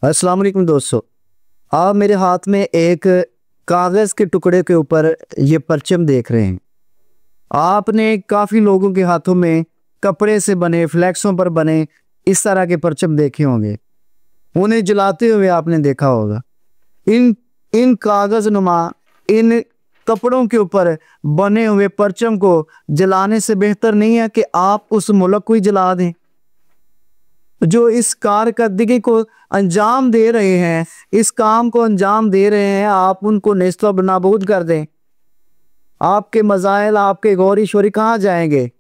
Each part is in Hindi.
अस्सलाम वालेकुम दोस्तों। आप मेरे हाथ में एक कागज़ के टुकड़े के ऊपर ये परचम देख रहे हैं। आपने काफ़ी लोगों के हाथों में कपड़े से बने, फ्लैक्सों पर बने इस तरह के परचम देखे होंगे। उन्हें जलाते हुए आपने देखा होगा। इन इन कागज़ नुमा इन कपड़ों के ऊपर बने हुए परचम को जलाने से बेहतर नहीं है कि आप उस मुल्क को ही जला दें जो इस कारकर्दगी को अंजाम दे रहे हैं, इस काम को अंजाम दे रहे हैं। आप उनको नेस्तो नाबूद कर दें। आपके मज़ाइल, आपके गौर शोरी कहाँ जाएंगे?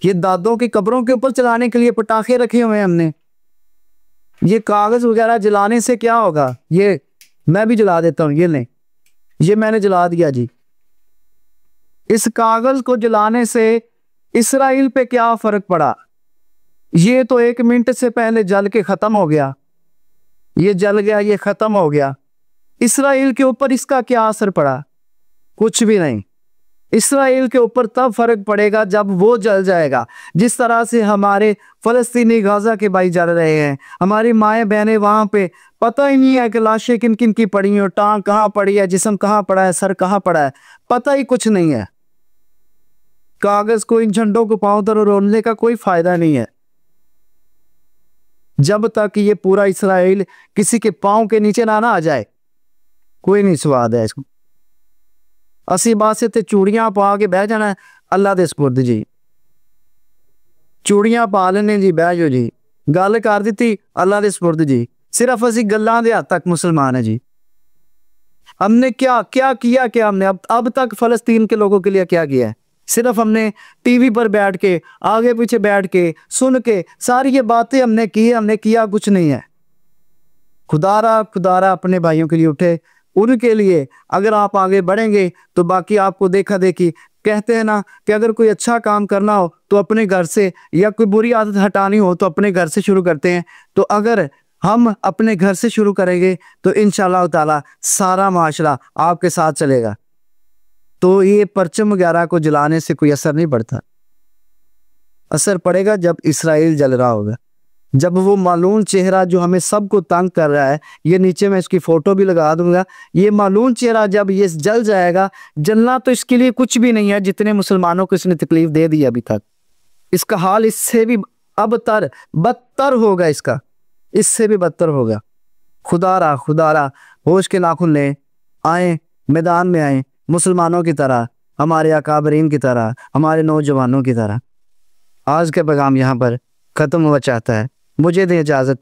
ये दादों की कब्रों के ऊपर चलाने के लिए पटाखे रखे हुए हैं हमने। ये कागज़ वगैरह जलाने से क्या होगा? ये मैं भी जला देता हूँ। ये नहीं, ये मैंने जला दिया जी। इस कागज़ को जलाने से इसराइल पे क्या फ़र्क पड़ा? ये तो 1 मिनट से पहले जल के ख़त्म हो गया। ये जल गया, ये ख़त्म हो गया। इसराइल के ऊपर इसका क्या असर पड़ा? कुछ भी नहीं। इसराइल के ऊपर तब फ़र्क पड़ेगा जब वो जल जाएगा। जिस तरह से हमारे फ़लस्तीनी गाज़ा के भाई जल रहे हैं, हमारी माएँ बहनें वहाँ पे पता ही नहीं है कि लाशें किन किन की पड़ी हैं, टांग कहाँ पड़ी है, जिस्म कहाँ पड़ा है, सर कहाँ पड़ा है, पता ही कुछ नहीं है। कागज़ को, इन झंडों को पाँव तरह रोलने का कोई फ़ायदा नहीं है। जब तक ये पूरा इसराइल किसी के पांव के नीचे ना आ जाए, कोई नहीं स्वाद है इसको। असी बात से चूड़ियां पा के बह जाना अल्लाह दे सुपुर्द जी। चूड़ियां पा लेने जी, बह जाओ जी। गल कर दी अल्लाह दे सुपुर्द जी। सिर्फ असी गल्लां दे हद तक मुसलमान है जी। हमने क्या क्या किया? क्या हमने अब तक फलस्तीन के लोगों के लिए क्या किया है? सिर्फ हमने टीवी पर बैठ के, आगे पीछे बैठ के, सुन के सारी ये बातें हमने की। हमने किया कुछ नहीं है। खुदारा अपने भाइयों के लिए उठे, उनके लिए अगर आप आगे बढ़ेंगे तो बाकी आपको देखा देखी। कहते हैं ना कि अगर कोई अच्छा काम करना हो तो अपने घर से, या कोई बुरी आदत हटानी हो तो अपने घर से शुरू करते हैं। तो अगर हम अपने घर से शुरू करेंगे तो इंशाअल्लाह ताला सारा माशरा आपके साथ चलेगा। तो ये परचम वगैरह को जलाने से कोई असर नहीं पड़ता। असर पड़ेगा जब इसराइल जल रहा होगा, जब वो मालूम चेहरा जो हमें सबको तंग कर रहा है, ये नीचे मैं इसकी फोटो भी लगा दूंगा, ये मालूम चेहरा जब ये जल जाएगा। जलना तो इसके लिए कुछ भी नहीं है, जितने मुसलमानों को इसने तकलीफ दे दी अभी तक। इसका हाल इससे भी बदतर होगा। इससे भी बदतर होगा। खुदारा होश के नाखुन लें, आए मैदान में आए, मुसलमानों की तरह, हमारे अकाबरीन की तरह, हमारे नौजवानों की तरह। आज का पैगाम यहाँ पर ख़त्म हुआ चाहता है। मुझे दें इजाज़त।